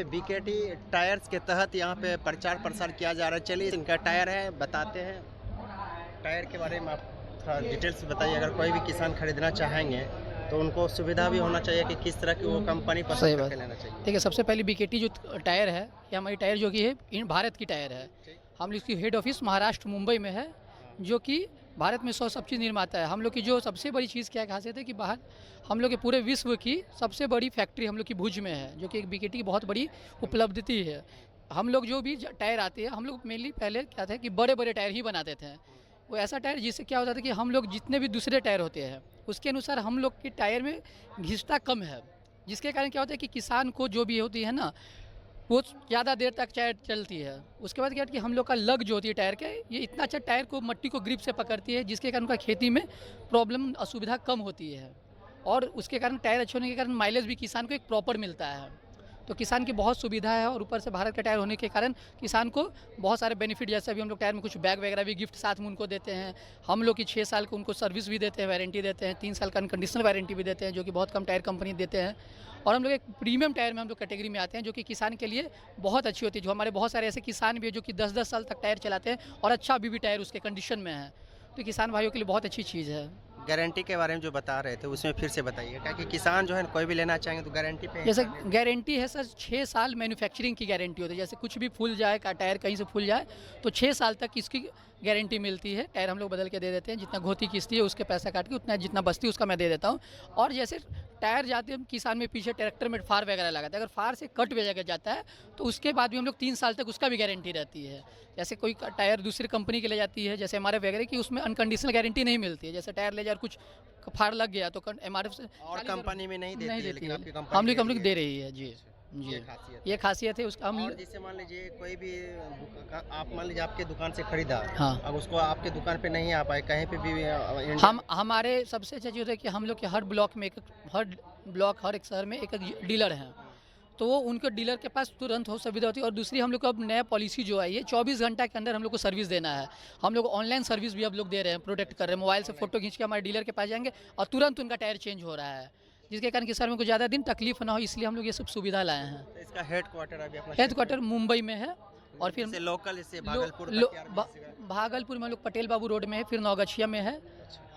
BKT tyres के तहत यहाँ पे प्रचार प्रसार किया जा रहा है। चलिए इनका टायर है, बताते हैं टायर के बारे में। आप थोड़ा डिटेल्स बताइए। अगर कोई भी किसान खरीदना चाहेंगे तो उनको सुविधा भी होना चाहिए कि किस तरह की वो कंपनी सही पसंद बात। करके लेना चाहिए। देखिए, सबसे पहले बीकेटी जो टायर है, ये हमारी टायर जो कि है भारत की टायर है। ठीक। हम इसकी हेड ऑफिस महाराष्ट्र मुंबई में है, जो कि भारत में सब चीज़ निर्माता है। हम लोग की जो सबसे बड़ी चीज़ क्या खासियत है कि बाहर हम लोग के पूरे विश्व की सबसे बड़ी फैक्ट्री हम लोग की भुज में है, जो कि एक बीकेटी की बहुत बड़ी उपलब्धि है। हम लोग जो भी टायर आते हैं, हम लोग मेनली पहले क्या था कि बड़े बड़े टायर ही बनाते थे। वो ऐसा टायर जिससे क्या होता था कि हम लोग जितने भी दूसरे टायर होते हैं उसके अनुसार हम लोग के टायर में घिसता कम है, जिसके कारण क्या होता है कि किसान को जो भी होती है ना, वो ज़्यादा देर तक टायर चलती है। उसके बाद क्या है कि हम लोग का लग जो होती है टायर के, ये इतना अच्छा टायर को मट्टी को ग्रिप से पकड़ती है, जिसके कारण उनका खेती में प्रॉब्लम असुविधा कम होती है। और उसके कारण टायर अच्छे होने के कारण माइलेज भी किसान को एक प्रॉपर मिलता है। तो किसान की बहुत सुविधा है, और ऊपर से भारत का टायर होने के कारण किसान को बहुत सारे बेनिफिट, जैसे अभी हम लोग टायर में कुछ बैग वगैरह भी गिफ्ट साथ में उनको देते हैं। हम लोग की 6 साल को उनको सर्विस भी देते हैं, वारंटी देते हैं, 3 साल का अनकंडीशनल वारंटी भी देते हैं, जो कि बहुत कम टायर कंपनी देते हैं। और हम लोग एक प्रीमियम टायर में हम लोग कैटेगरी में आते हैं, जो कि किसान के लिए बहुत अच्छी होती है। जो हमारे बहुत सारे ऐसे किसान भी हैं जो कि 10-10 साल तक टायर चलाते हैं और अच्छा अभी भी टायर उसके कंडीशन में है। तो किसान भाइयों के लिए बहुत अच्छी चीज़ है। गारंटी के बारे में जो बता रहे थे उसमें फिर से बताइए, क्या कि किसान जो है कोई भी लेना चाहेंगे तो गारंटी पे जैसे गारंटी है सर, 6 साल मैन्युफैक्चरिंग की गारंटी होती है। जैसे कुछ भी फूल जाए का टायर कहीं से फूल जाए तो 6 साल तक इसकी गारंटी मिलती है। टायर हम लोग बदल के दे देते हैं, जितना घोती किस्ती है उसके पैसा काट के उतना जितना बचती है उसका मैं दे देता हूँ। और जैसे टायर जाते हैं किसान में पीछे ट्रैक्टर में फार वगैरह लगाता है, अगर फार से कट वगैरह जाता है तो उसके बाद भी हम लोग 3 साल तक उसका भी गारंटी रहती है। जैसे कोई टायर दूसरी कंपनी के ले जाती है, जैसे हमारे वगैरह की, उसमें अनकंडीशनल गारंटी नहीं मिलती है। जैसे टायर ले जाए और कुछ फाड़ लग गया तो MRF से और कंपनी में नहीं देती है, लेकिन आपकी हम कंपनी लोग दे रही है जी। जी, ये खासियत ये खासियत है उसका। हम और जैसे मान लीजिए कोई भी आप मान लीजिए आपके दुकान से खरीदा, हाँ, अब उसको आपके दुकान पे नहीं आ पाए, कहीं पे भी हम हमारे सबसे अच्छा चीज़ होता है कि हम लोग के हर ब्लॉक में हर एक शहर में एक डीलर हैं। तो वो उनके डीलर के पास तुरंत हो सुविधा होती है। और दूसरी, हम लोग को अब नया पॉलिसी जो आई है, 24 घंटा के अंदर हम लोग को सर्विस देना है। हम लोग ऑनलाइन सर्विस भी अब लोग दे रहे हैं, प्रोटेक्ट कर रहे हैं। मोबाइल से फोटो खींच के हमारे डीलर के पास जाएंगे और तुरंत उनका टायर चेंज हो रहा है, जिसके कारण किसान में कुछ ज़्यादा दिन तकलीफ ना हो, इसलिए हम लोग ये सब सुविधा लाए हैं। तो इसका हेड क्वार्टर अभी अपना हेड क्वार्टर मुंबई में है, और फिर जैसे लोकल इससे लो, भागलपुर लो, तक या भा- भागलपुर में हम लोग पटेल बाबू रोड में है, फिर नौगछिया में है।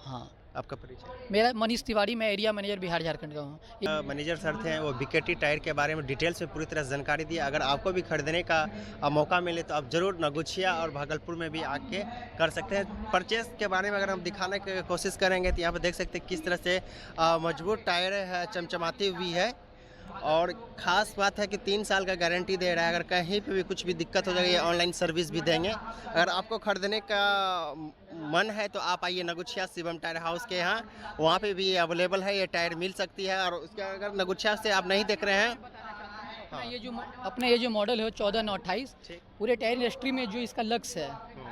हाँ, आपका परिचय। मेरा मनीष तिवारी, मैं एरिया मैनेजर बिहार झारखंड का हूँ। मैनेजर सर थे, वो बीकेटी टायर के बारे में डिटेल्स में पूरी तरह से जानकारी दी। अगर आपको भी खरीदने का मौका मिले तो आप ज़रूर नगुचिया और भागलपुर में भी आके कर सकते हैं। परचेस के बारे में अगर हम दिखाने की कोशिश करेंगे तो यहाँ पर देख सकते हैं किस तरह से मजबूत टायर है, चमचमाती हुई है। और ख़ास बात है कि 3 साल का गारंटी दे रहा है। अगर कहीं पे भी कुछ भी दिक्कत हो जाएगी, ऑनलाइन सर्विस भी देंगे। अगर आपको खरीदने का मन है तो आप आइए नगुचिया शिवम टायर हाउस के यहाँ, वहाँ पे भी अवेलेबल है, ये टायर मिल सकती है। और उसका अगर नगुचिया से आप नहीं देख रहे हैं, अपना ये जो मॉडल है 14-28, ठीक। पूरे टायर इंडस्ट्री में जो इसका लक्स है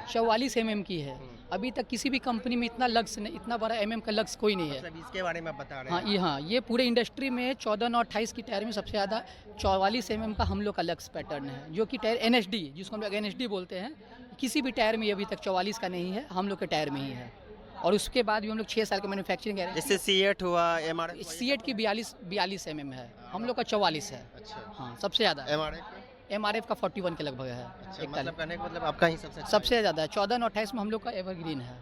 44 mm की है। अभी तक किसी भी कंपनी में इतना लक्स नहीं, इतना बड़ा का लक्स कोई नहीं है। मतलब इसके बारे में आप बता रहे हाँ, हैं। ये पूरे इंडस्ट्री में 14-28 की टायर में सबसे ज़्यादा 44 mm का हम लोग का लक्स पैटर्न है, जो कि टायर NSD, जिसको हम लोग NSD बोलते हैं। किसी भी टायर में ये अभी तक 44 का नहीं है, हम लोग के टायर में ही है। और उसके बाद भी हम लोग 6 साल का मैन्युफैक्चरिंग है। जैसे C8 हुआ, MRF C8 की 42 mm है, हम लोग का 44 है। अच्छा, हाँ, सबसे ज़्यादा है। MRF MRF का 41 के लगभग है। अच्छा, 41 मतलब कहने का मतलब आपका ही सबसे अच्छा सबसे ज़्यादा है। 14-28 में हम लोग का एवरग्रीन है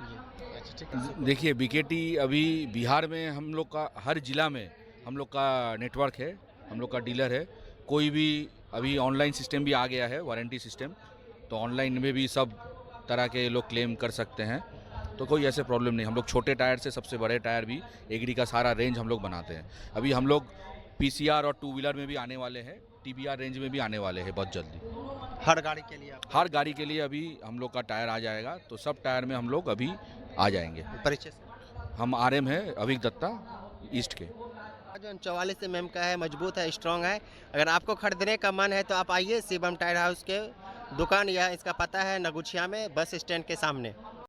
जी। है। अच्छा, ठीक है। देखिए, बीकेटी अभी बिहार में हम लोग का हर ज़िला में हम लोग का नेटवर्क है, हम लोग का डीलर है। कोई भी अभी ऑनलाइन सिस्टम भी आ गया है, वारंटी सिस्टम, तो ऑनलाइन में भी सब तरह के लोग क्लेम कर सकते हैं, तो कोई ऐसे प्रॉब्लम नहीं। हम लोग छोटे टायर से सबसे बड़े टायर भी एग्री का सारा रेंज हम लोग बनाते हैं। अभी हम लोग PCR और 2 व्हीलर में भी आने वाले हैं, TBR रेंज में भी आने वाले हैं बहुत जल्दी। हर गाड़ी के लिए आप हर गाड़ी के लिए अभी हम लोग का टायर आ जाएगा, तो सब टायर में हम लोग अभी आ जाएंगे। परिचय से हम RM है अभिक दत्ता ईस्ट के। जो 44 mm का है, मजबूत है, स्ट्रॉन्ग है। अगर आपको खरीदने का मन है तो आप आइए शिवम टायर हाउस के दुकान, या इसका पता है नगुचिया में बस स्टैंड के सामने।